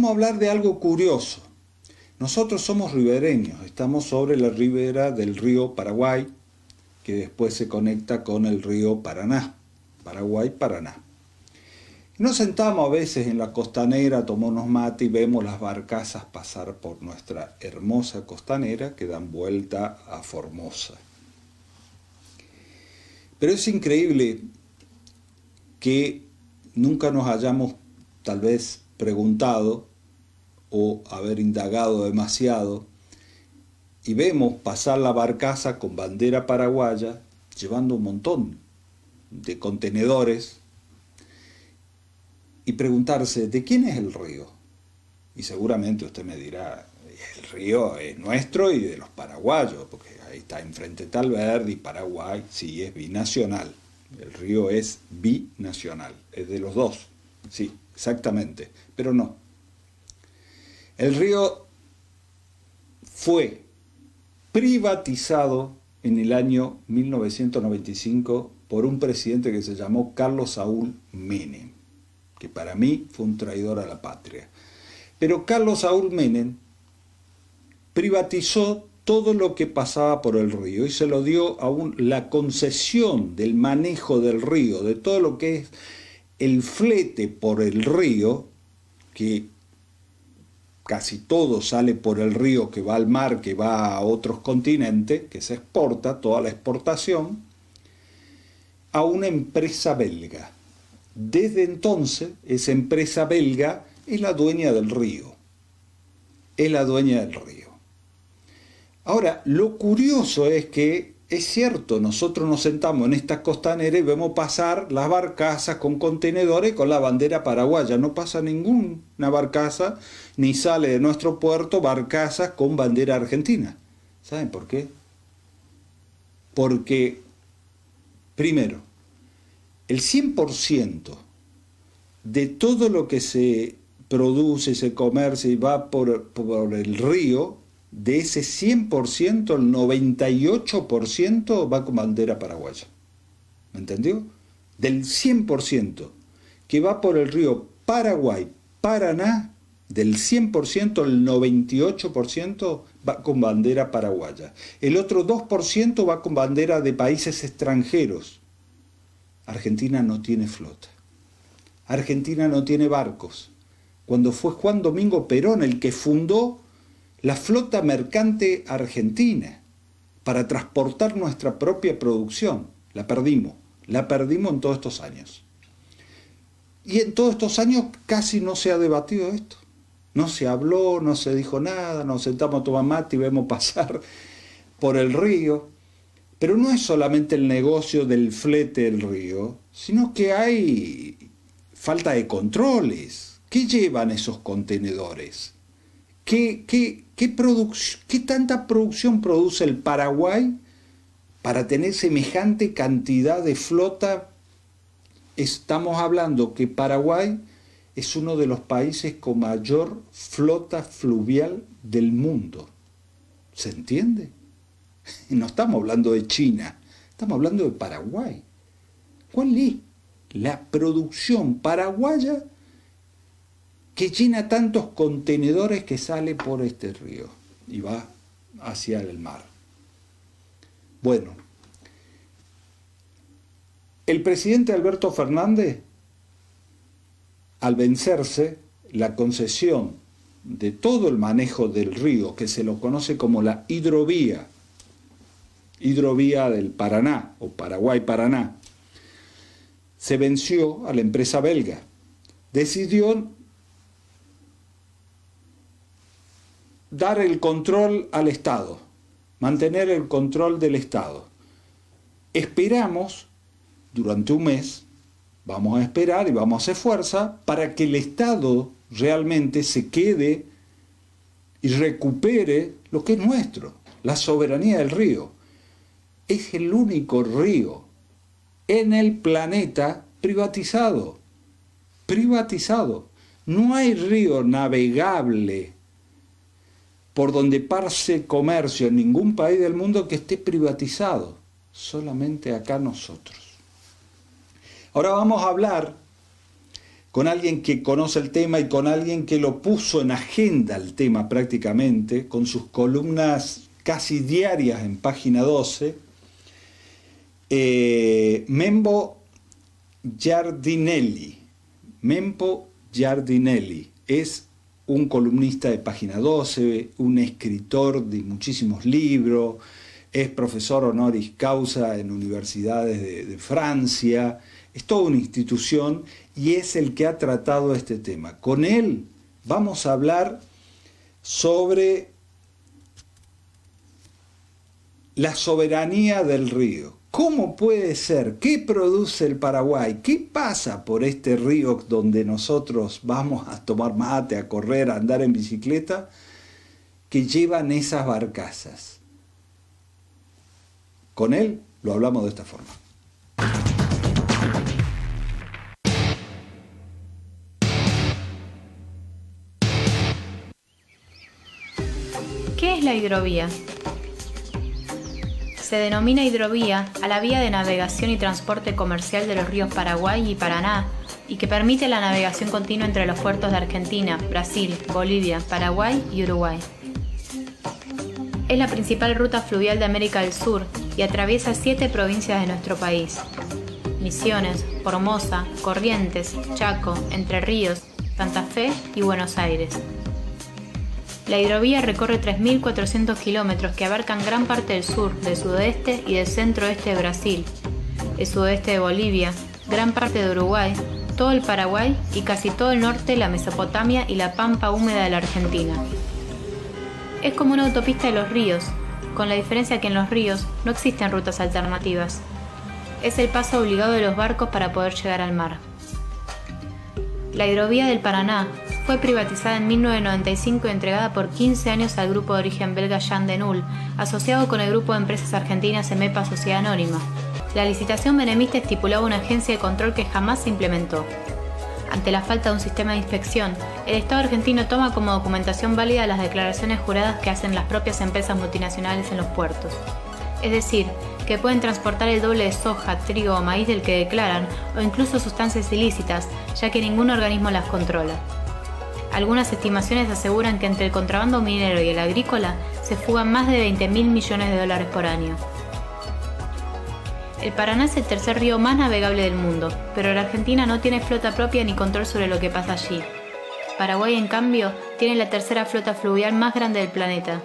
Vamos a hablar de algo curioso. Nosotros somos ribereños, estamos sobre la ribera del río Paraguay, que después se conecta con el río Paraná, Paraguay-Paraná. Nos sentamos a veces en la costanera, tomamos unos mates y vemos las barcazas pasar por nuestra hermosa costanera que dan vuelta a Formosa. Pero es increíble que nunca nos hayamos tal vez preguntado o haber indagado demasiado y vemos pasar la barcaza con bandera paraguaya llevando un montón de contenedores y preguntarse ¿de quién es el río? Y seguramente usted me dirá, el río es nuestro y de los paraguayos, porque ahí está enfrente Talverde y Paraguay, sí, es binacional. El río es binacional, es de los dos, sí, exactamente, pero no. El río fue privatizado en el año 1995 por un presidente que se llamó Carlos Saúl Menem, que para mí fue un traidor a la patria. Pero Carlos Saúl Menem privatizó todo lo que pasaba por el río y se lo dio a la concesión del manejo del río, de todo lo que es el flete por el río, que casi todo sale por el río, que va al mar, que va a otros continentes, que se exporta, toda la exportación, a una empresa belga. Desde entonces, esa empresa belga es la dueña del río. Es la dueña del río. Ahora, lo curioso es que, es cierto, nosotros nos sentamos en estas costaneras y vemos pasar las barcazas con contenedores con la bandera paraguaya. No pasa ninguna barcaza, ni sale de nuestro puerto barcazas con bandera argentina. ¿Saben por qué? Porque, primero, el 100% de todo lo que se produce, se comercia y va por el río, de ese 100%, el 98% va con bandera paraguaya. ¿Me entendió? Del 100% que va por el río Paraguay-Paraná, del 100%, el 98% va con bandera paraguaya. El otro 2% va con bandera de países extranjeros. Argentina no tiene flota. Argentina no tiene barcos. Cuando fue Juan Domingo Perón el que fundó la flota mercante argentina para transportar nuestra propia producción, la perdimos en todos estos años. Y en todos estos años casi no se ha debatido esto. No se habló, no se dijo nada, nos sentamos a tomar mate y vemos pasar por el río. Pero no es solamente el negocio del flete del río, sino que hay falta de controles. ¿Qué llevan esos contenedores? ¿Qué tanta producción produce el Paraguay para tener semejante cantidad de flota? Estamos hablando que Paraguay es uno de los países con mayor flota fluvial del mundo. ¿Se entiende? No estamos hablando de China, estamos hablando de Paraguay. ¿Cuál es la producción paraguaya que llena tantos contenedores que sale por este río y va hacia el mar? Bueno, el presidente Alberto Fernández, al vencerse la concesión de todo el manejo del río, que se lo conoce como la hidrovía del Paraná o Paraguay-Paraná, se venció a la empresa belga. Decidió dar el control al Estado, mantener el control del Estado. Esperamos durante un mes, vamos a esperar y vamos a hacer fuerza para que el Estado realmente se quede y recupere lo que es nuestro, la soberanía del río. Es el único río en el planeta privatizado. No hay río navegable por donde pase comercio en ningún país del mundo que esté privatizado. Solamente acá nosotros. Ahora vamos a hablar con alguien que conoce el tema y con alguien que lo puso en agenda el tema prácticamente, con sus columnas casi diarias en Página 12, Membo Giardinelli. Membo Giardinelli es un columnista de Página 12, un escritor de muchísimos libros, es profesor honoris causa en universidades de Francia, es toda una institución y es el que ha tratado este tema. Con él vamos a hablar sobre la soberanía del río. ¿Cómo puede ser? ¿Qué produce el Paraguay? ¿Qué pasa por este río donde nosotros vamos a tomar mate, a correr, a andar en bicicleta, que llevan esas barcazas? Con él lo hablamos de esta forma. ¿Qué es la hidrovía? Se denomina hidrovía a la vía de navegación y transporte comercial de los ríos Paraguay y Paraná y que permite la navegación continua entre los puertos de Argentina, Brasil, Bolivia, Paraguay y Uruguay. Es la principal ruta fluvial de América del Sur y atraviesa 7 provincias de nuestro país: Misiones, Formosa, Corrientes, Chaco, Entre Ríos, Santa Fe y Buenos Aires. La hidrovía recorre 3.400 kilómetros que abarcan gran parte del sur, del sudeste y del centro-oeste de Brasil, el sudeste de Bolivia, gran parte de Uruguay, todo el Paraguay y casi todo el norte, la Mesopotamia y la pampa húmeda de la Argentina. Es como una autopista de los ríos, con la diferencia que en los ríos no existen rutas alternativas. Es el paso obligado de los barcos para poder llegar al mar. La hidrovía del Paraná fue privatizada en 1995 y entregada por 15 años al grupo de origen belga Jan de Null, asociado con el grupo de empresas argentinas EMEPA Sociedad Anónima. La licitación menemista estipulaba una agencia de control que jamás se implementó. Ante la falta de un sistema de inspección, el Estado argentino toma como documentación válida las declaraciones juradas que hacen las propias empresas multinacionales en los puertos. Es decir, que pueden transportar el doble de soja, trigo o maíz del que declaran, o incluso sustancias ilícitas, ya que ningún organismo las controla. Algunas estimaciones aseguran que entre el contrabando minero y el agrícola se fugan más de 20.000 millones de dólares por año. El Paraná es el tercer río más navegable del mundo, pero la Argentina no tiene flota propia ni control sobre lo que pasa allí. Paraguay, en cambio, tiene la tercera flota fluvial más grande del planeta.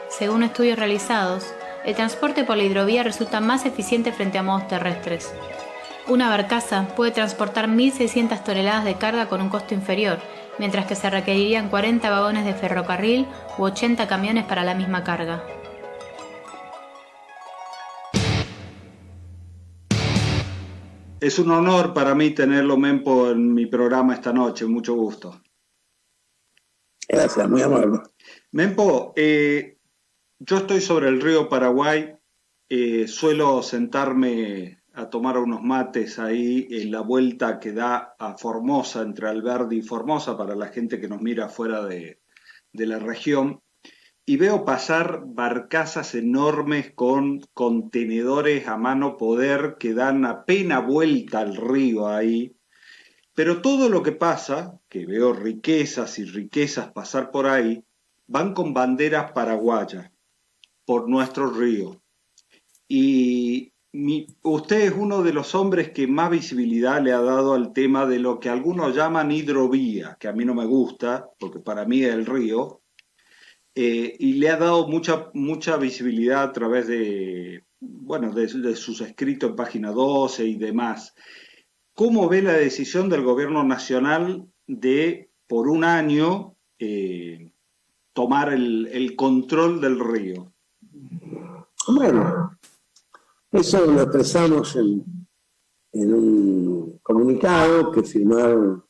Según estudios realizados, el transporte por la hidrovía resulta más eficiente frente a modos terrestres. Una barcaza puede transportar 1.600 toneladas de carga con un costo inferior, mientras que se requerirían 40 vagones de ferrocarril u 80 camiones para la misma carga. Es un honor para mí tenerlo, Mempo, en mi programa esta noche. Mucho gusto. Gracias, muy amable. Mempo, yo estoy sobre el río Paraguay. Suelo sentarme a tomar unos mates ahí en la vuelta que da a Formosa, entre Alberdi y Formosa, para la gente que nos mira fuera de la región, y veo pasar barcazas enormes con contenedores a mano poder que dan apenas vuelta al río ahí, pero todo lo que pasa, que veo riquezas y riquezas pasar por ahí, van con banderas paraguayas por nuestro río. Y usted es uno de los hombres que más visibilidad le ha dado al tema de lo que algunos llaman hidrovía, que a mí no me gusta, porque para mí es el río, y le ha dado mucha visibilidad a través de sus escritos en Página 12 y demás. ¿Cómo ve la decisión del gobierno nacional de, por un año, tomar el control del río? Bueno, eso lo expresamos en un comunicado que firmaron,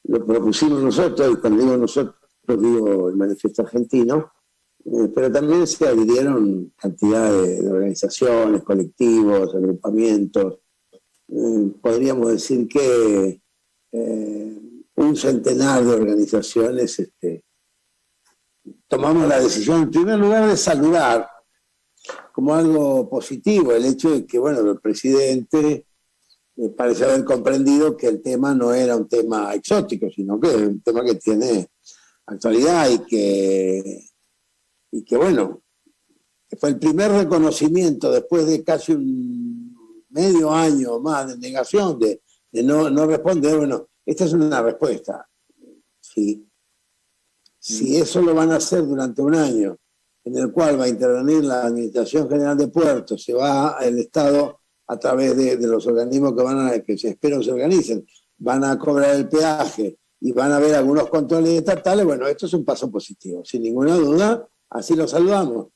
lo propusimos nosotros, y cuando digo nosotros digo el Manifiesto Argentino, pero también se adhirieron cantidad de organizaciones, colectivos, agrupamientos. Podríamos decir que un centenar de organizaciones tomamos la decisión, en primer lugar, de saludar como algo positivo el hecho de que, bueno, el presidente parece haber comprendido que el tema no era un tema exótico, sino que es un tema que tiene actualidad y que bueno, que fue el primer reconocimiento después de casi un medio año más de negación, de no responder. Bueno, esta es una respuesta. Si eso lo van a hacer durante un año, en el cual va a intervenir la Administración General de Puertos, se va el Estado a través de los organismos que se espera se organicen, van a cobrar el peaje y van a haber algunos controles estatales, bueno, esto es un paso positivo, sin ninguna duda, así lo saludamos.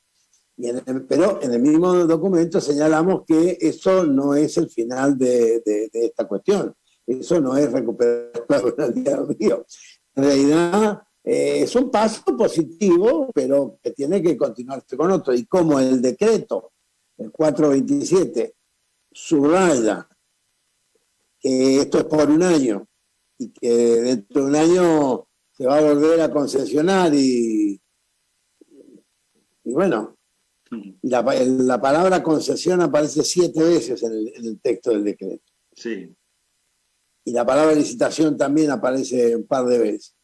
Pero en el mismo documento señalamos que eso no es el final de esta cuestión, eso no es recuperar la soberanía del río. En realidad es un paso positivo, pero que tiene que continuarse con otro, y como el decreto, el 427, subraya que esto es por un año y que dentro de un año se va a volver a concesionar y bueno, la palabra concesión aparece 7 veces en el texto del decreto. Sí. Y la palabra licitación también aparece un par de veces.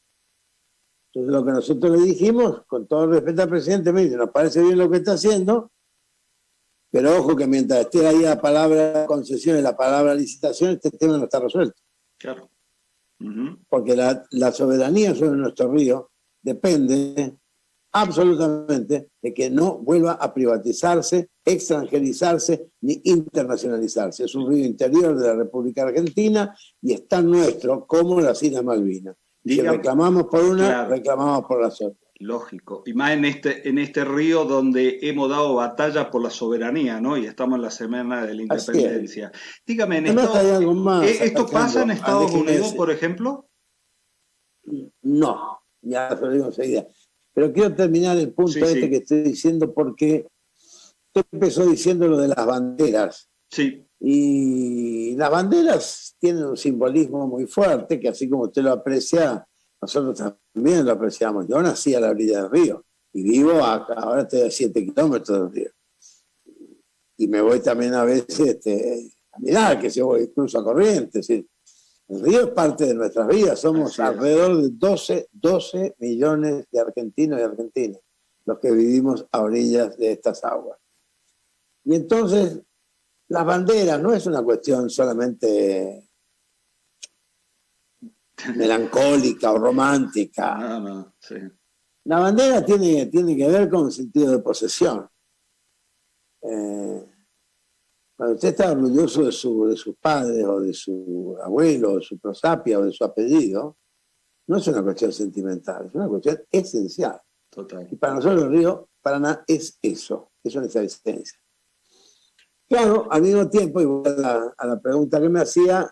Entonces lo que nosotros le dijimos, con todo el respeto al presidente, me dice, nos parece bien lo que está haciendo, pero ojo que mientras esté ahí la palabra concesión y la palabra licitación, este tema no está resuelto. Claro. Porque la soberanía sobre nuestro río depende absolutamente de que no vuelva a privatizarse, extranjerizarse ni internacionalizarse. Es un río interior de la República Argentina y es tan nuestro como las Islas Malvinas. Si reclamamos por una, claro, reclamamos por las otras. Lógico, y más en este río donde hemos dado batalla por la soberanía, ¿no? Y estamos en la semana de la independencia. Dígame, ¿esto pasa en Estados Unidos, por ejemplo? No, ya se lo digo enseguida. Pero quiero terminar el punto que estoy diciendo, porque usted empezó diciendo lo de las banderas. Sí. Y las banderas tienen un simbolismo muy fuerte, que así como usted lo aprecia, nosotros también lo apreciamos. Yo nací a la orilla del río y vivo acá, ahora estoy a 7 kilómetros del río. Y me voy también a veces a mirar, que se voy incluso a Corrientes. ¿Sí? El río es parte de nuestras vidas. Somos alrededor de 12 millones de argentinos y argentinas los que vivimos a orillas de estas aguas. Y entonces, las banderas no es una cuestión solamente melancólica o romántica. No, sí. La bandera tiene que ver con el sentido de posesión. Cuando usted está orgulloso de sus padres o de su abuelo, o de su prosapia o de su apellido, no es una cuestión sentimental, es una cuestión esencial. Total. Y para nosotros el río Paraná es eso, es nuestra existencia. Claro, al mismo tiempo, y voy a la pregunta que me hacía,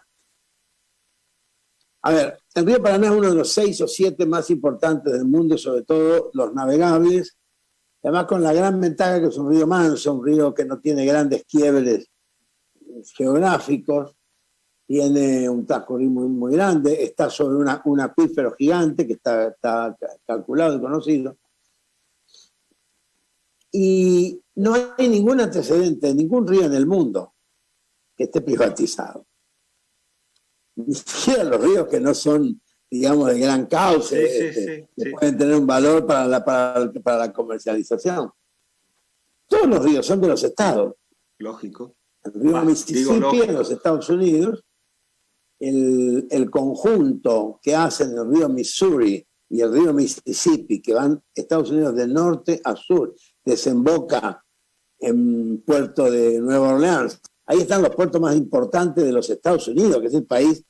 a ver, el río Paraná es uno de los 6 o 7 más importantes del mundo, sobre todo los navegables, además con la gran ventaja que es un río manso, un río que no tiene grandes quiebres geográficos, tiene un transcurrir muy, muy grande, está sobre un acuífero gigante que está calculado y conocido, y no hay ningún antecedente de ningún río en el mundo que esté privatizado. Ni siquiera los ríos que no son, digamos, de gran cauce, que pueden tener un valor para la comercialización. Todos los ríos son de los estados. Lógico. El río Mississippi en los Estados Unidos, el conjunto que hacen el río Missouri y el río Mississippi, que van Estados Unidos de norte a sur, desemboca en Puerto de Nueva Orleans. Ahí están los puertos más importantes de los Estados Unidos, que es el país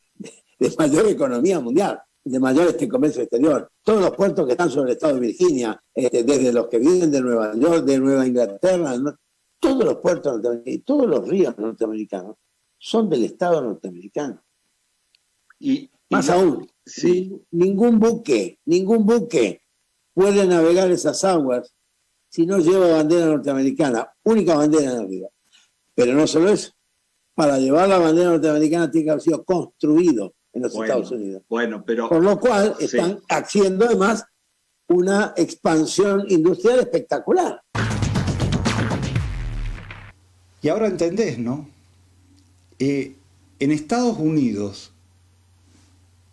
de mayor economía mundial, de mayor comercio exterior. Todos los puertos que están sobre el estado de Virginia, desde los que vienen de Nueva York, de Nueva Inglaterra, ¿no? Todos los puertos norteamericanos y todos los ríos norteamericanos son del estado norteamericano. Más aún, ningún buque puede navegar esas aguas si no lleva bandera norteamericana, única bandera en el río. Pero no solo eso, para llevar la bandera norteamericana tiene que haber sido construido en los Estados Unidos. Por lo cual están haciendo además una expansión industrial espectacular. Y ahora entendés, ¿no? El En Estados Unidos,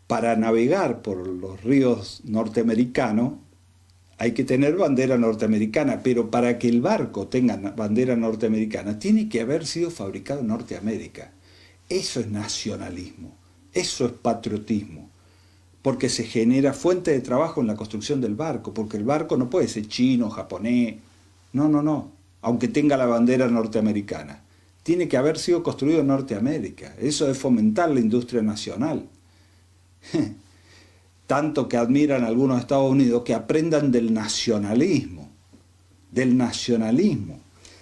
para navegar por los ríos norteamericanos, hay que tener bandera norteamericana, pero para que el barco tenga bandera norteamericana, tiene que haber sido fabricado en Norteamérica. Eso es nacionalismo, eso es patriotismo, porque se genera fuente de trabajo en la construcción del barco, porque el barco no puede ser chino, japonés, no, aunque tenga la bandera norteamericana. Tiene que haber sido construido en Norteamérica. Eso es fomentar la industria nacional. Tanto que admiran algunos Estados Unidos, que aprendan del nacionalismo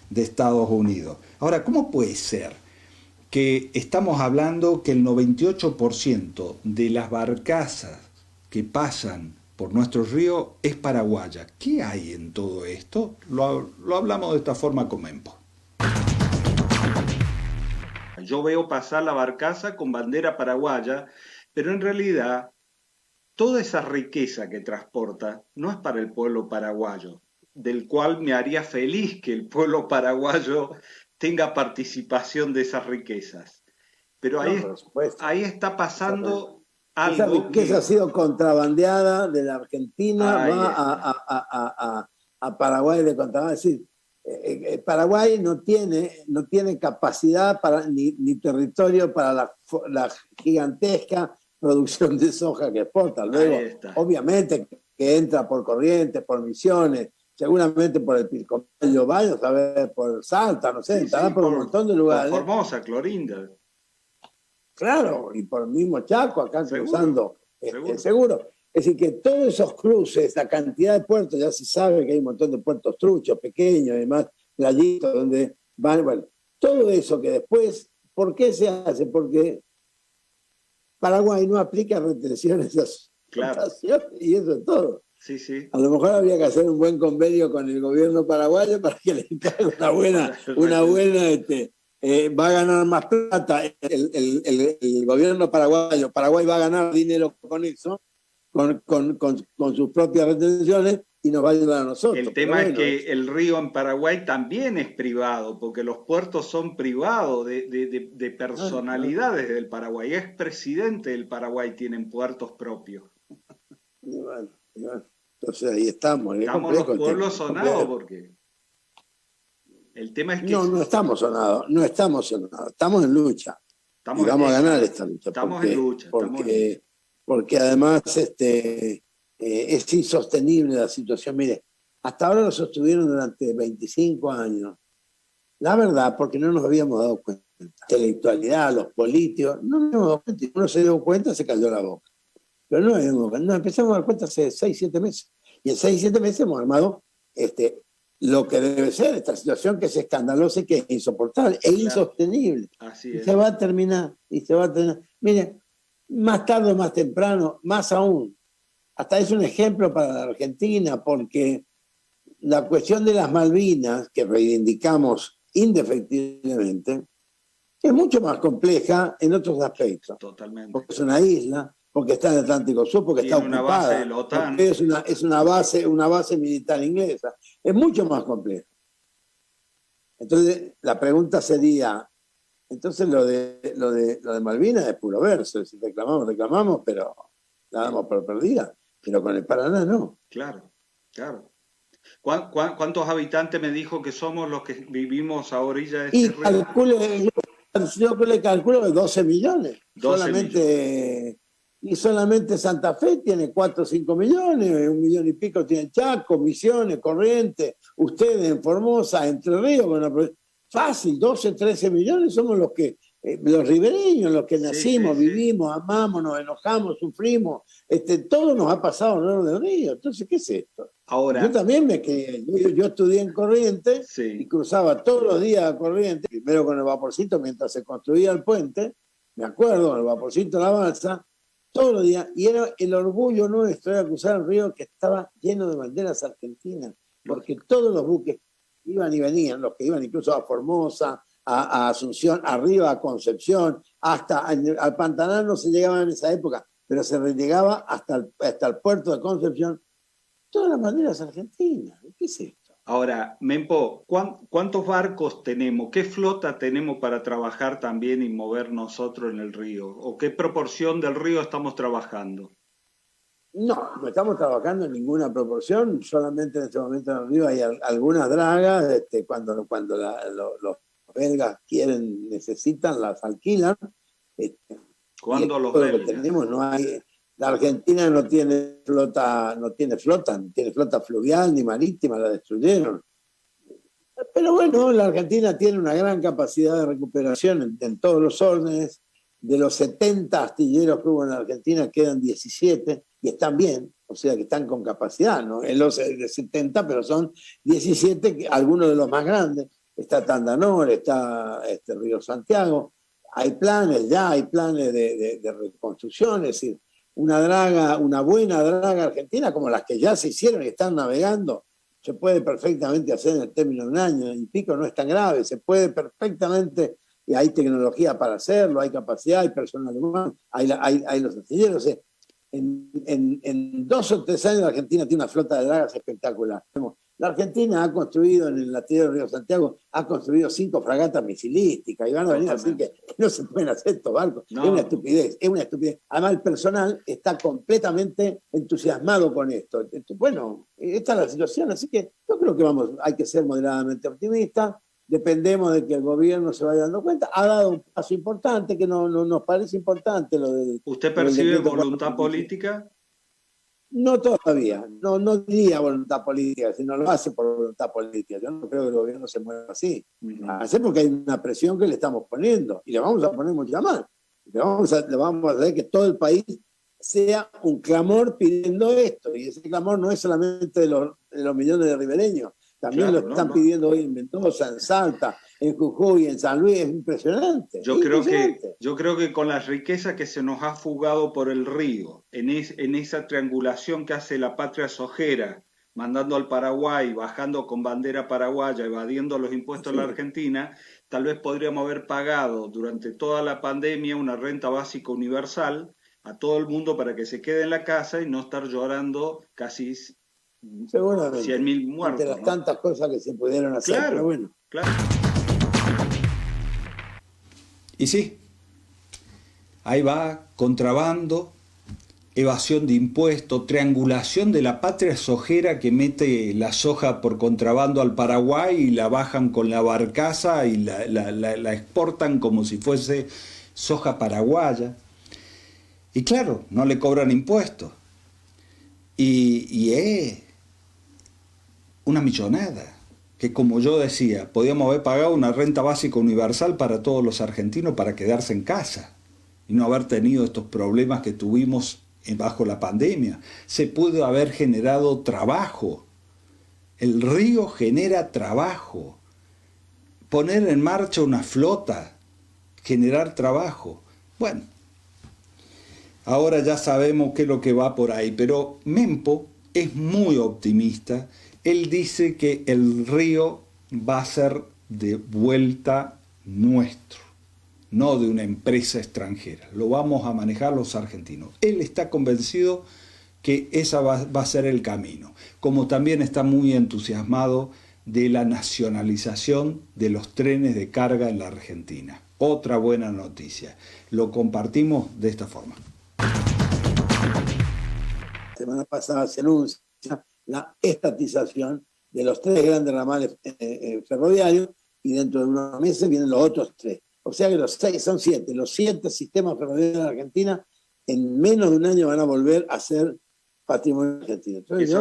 de Estados Unidos. Ahora, ¿cómo puede ser que estamos hablando que el 98% de las barcazas que pasan por nuestro río es paraguaya? ¿Qué hay en todo esto? Lo hablamos de esta forma con Mempo. Yo veo pasar la barcaza con bandera paraguaya, pero en realidad toda esa riqueza que transporta no es para el pueblo paraguayo, del cual me haría feliz que el pueblo paraguayo tenga participación de esas riquezas. Pero ahí está pasando algo. Esa riqueza ha sido contrabandeada de la Argentina, va a Paraguay de contrabando. Es decir, Paraguay no tiene capacidad ni territorio para la gigantesca producción de soja que exporta. Luego, obviamente, que entra por Corrientes, por Misiones, seguramente por el Pilcomayo, vaya a saber, por Salta, no sé, entrará por un montón de lugares. Por Formosa, Clorinda. Claro, y por el mismo Chaco, acá cruzando, seguro. Es decir, que todos esos cruces, la cantidad de puertos, ya se sabe que hay un montón de puertos truchos, pequeños, y demás, playitos, donde van, bueno, todo eso que después, ¿por qué se hace? Porque Paraguay no aplica retenciones a su exportación, y eso es todo. Sí. A lo mejor habría que hacer un buen convenio con el gobierno paraguayo para que le encargue una buena va a ganar más plata el gobierno paraguayo. Paraguay va a ganar dinero con eso, con sus propias retenciones, y nos va a ayudar a nosotros. El tema es que el río en Paraguay también es privado, porque los puertos son privados de personalidades del Paraguay. Es presidente del Paraguay, tienen puertos propios. Y bueno, entonces ahí estamos. Estamos los pueblos sonados, porque el tema es que... No estamos sonados, estamos en lucha. Y vamos a ganar esta lucha. Estamos en lucha. Porque además es insostenible la situación. Mire, hasta ahora lo sostuvieron durante 25 años. La verdad, porque no nos habíamos dado cuenta. La intelectualidad, los políticos, no nos habíamos dado cuenta. Y uno se dio cuenta, se cayó la boca. Pero no nos empezamos a dar cuenta hace 6-7 meses. Y en 6-7 meses hemos armado lo que debe ser esta situación, que es escandalosa y que es insoportable e insostenible. Así es. Se va a terminar. Mire, más tarde o más temprano, más aún. Hasta es un ejemplo para la Argentina, porque la cuestión de las Malvinas, que reivindicamos indefectiblemente, es mucho más compleja en otros aspectos. Totalmente. Porque es una isla, porque está en el Atlántico Sur, porque está ocupada, una base de la OTAN. Es una base militar inglesa. Es mucho más compleja. Entonces, la pregunta sería, entonces lo de Malvinas es puro verso. Si reclamamos, pero la damos por perdida. Pero con el Paraná no. Claro. ¿Cuántos habitantes me dijo que somos los que vivimos a orilla de este río? Yo le calculo que 12 millones. Solamente Santa Fe tiene 4 o 5 millones, 1 millón y pico tiene Chaco, Misiones, Corrientes, ustedes en Formosa, Entre Ríos. Bueno, fácil, 12, 13 millones somos los ribereños, los que nacimos, vivimos, amamos, nos enojamos, sufrimos. Todo nos ha pasado alrededor del río. Entonces, ¿qué es esto? Ahora, yo también me crié. Yo estudié en Corrientes y cruzaba todos los días a Corrientes, primero con el vaporcito mientras se construía el puente, me acuerdo, el vaporcito de la balsa, todos los días, y era el orgullo nuestro era cruzar el río, que estaba lleno de banderas argentinas, porque todos los buques iban y venían, los que iban incluso a Formosa, a Asunción, arriba a Concepción, hasta al Pantanal no se llegaba en esa época, pero se llegaba hasta el puerto de Concepción, todas las banderas argentinas. ¿Qué es esto? Ahora, Mempo, ¿cuántos barcos tenemos? ¿Qué flota tenemos para trabajar también y mover nosotros en el río? ¿O qué proporción del río estamos trabajando? No estamos trabajando en ninguna proporción, solamente en este momento en el río hay algunas dragas, cuando los belgas necesitan, las alquilan. ¿Cuándo los lo belgas? que tenemos, no hay. La Argentina no tiene flota fluvial ni marítima, la destruyeron. Pero bueno, la Argentina tiene una gran capacidad de recuperación en todos los órdenes. De los 70 astilleros que hubo en la Argentina quedan 17 y están bien, o sea que están con capacidad, ¿no? En los de 70, pero son 17, algunos de los más grandes. Está Tandanor, está Río Santiago. Hay planes de reconstrucción, es decir, una buena draga argentina, como las que ya se hicieron y están navegando, se puede perfectamente hacer en el término de un año y pico, no es tan grave, se puede perfectamente, y hay tecnología para hacerlo, hay capacidad, hay personal humano, hay los astilleros. En 2 o 3 años la Argentina tiene una flota de dragas espectacular. La Argentina ha construido en el astillero Río Santiago, ha construido 5 fragatas misilísticas y van a venir a decir que no se pueden hacer estos barcos. No. Es una estupidez. Además el personal está completamente entusiasmado con esto. Bueno, esta es la situación, así que yo creo que hay que ser moderadamente optimistas. Dependemos de que el gobierno se vaya dando cuenta. Ha dado un paso importante que nos parece importante lo del... ¿Usted percibe voluntad política? No todavía, no diría voluntad política, sino lo hace por voluntad política. Yo no creo que el gobierno se mueva así. Hace porque hay una presión que le estamos poniendo y le vamos a poner mucha más. Le vamos a hacer que todo el país sea un clamor pidiendo esto. Y ese clamor no es solamente de los millones de ribereños. También lo están pidiendo hoy en Mendoza, en Salta, en Jujuy, en San Luis. Es impresionante. Yo creo que con la riqueza que se nos ha fugado por el río, en esa triangulación que hace la patria sojera, mandando al Paraguay, bajando con bandera paraguaya, evadiendo los impuestos a la Argentina, tal vez podríamos haber pagado durante toda la pandemia una renta básica universal a todo el mundo para que se quede en la casa y no estar llorando casi 100.000 muertos. Entre las tantas cosas que se pudieron hacer, claro, pero bueno. Claro. Y sí, ahí va, contrabando, evasión de impuestos, triangulación de la patria sojera que mete la soja por contrabando al Paraguay y la bajan con la barcaza y la exportan como si fuese soja paraguaya. Y claro, no le cobran impuestos. Y es una millonada, que como yo decía, podíamos haber pagado una renta básica universal para todos los argentinos para quedarse en casa y no haber tenido estos problemas que tuvimos bajo la pandemia. Se pudo haber generado trabajo. El río genera trabajo. Poner en marcha una flota, generar trabajo. Bueno, ahora ya sabemos qué es lo que va por ahí, pero Mempo es muy optimista. Él dice que el río va a ser de vuelta nuestro, no de una empresa extranjera. Lo vamos a manejar los argentinos. Él está convencido que esa va a ser el camino, como también está muy entusiasmado de la nacionalización de los trenes de carga en la Argentina. Otra buena noticia. Lo compartimos de esta forma. La semana pasada se anuncia la estatización de los 3 grandes ramales ferroviarios y dentro de unos meses vienen los otros 3. O sea que los 6 son 7. Los 7 sistemas ferroviarios de la Argentina en menos de un año van a volver a ser patrimonio argentino. Entonces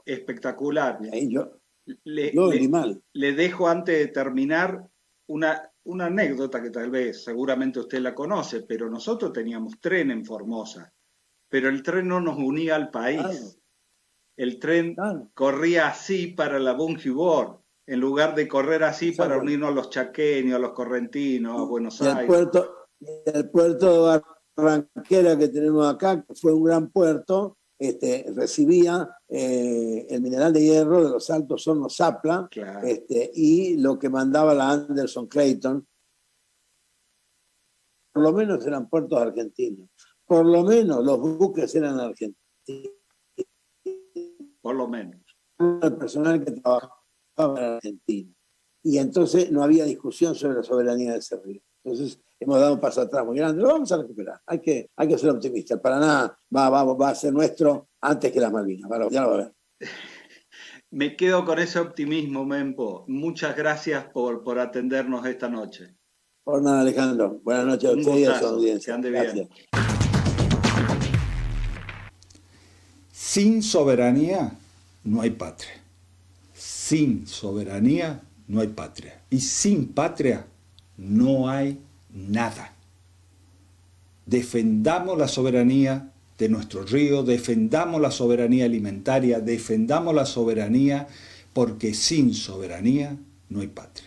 espectacular. Yo le dejo antes de terminar una anécdota que tal vez seguramente usted la conoce, pero nosotros teníamos tren en Formosa, pero el tren no nos unía al país. Claro. El tren corría así para la Bungibor, en lugar de correr así para unirnos a los chaqueños, a los correntinos, a Buenos Aires. El puerto de Barranquera que tenemos acá, que fue un gran puerto, recibía el mineral de hierro de los Altos Hornos Zapla, claro. Y lo que mandaba la Anderson Clayton. Por lo menos eran puertos argentinos. Por lo menos los buques eran argentinos. Por lo menos. El personal que trabajaba para Argentina. Y entonces no había discusión sobre la soberanía de ese río. Entonces hemos dado un paso atrás muy grande, lo vamos a recuperar. Hay que ser optimistas. El Paraná va a ser nuestro antes que las Malvinas. Ya lo va a ver. Me quedo con ese optimismo, Mempo. Muchas gracias por atendernos esta noche. Por nada, Alejandro. Buenas noches a ustedes y a su audiencia. Que ande gracias. Bien. Sin soberanía no hay patria. Sin soberanía no hay patria. Y sin patria no hay nada. Defendamos la soberanía de nuestro río, defendamos la soberanía alimentaria, defendamos la soberanía, porque sin soberanía no hay patria.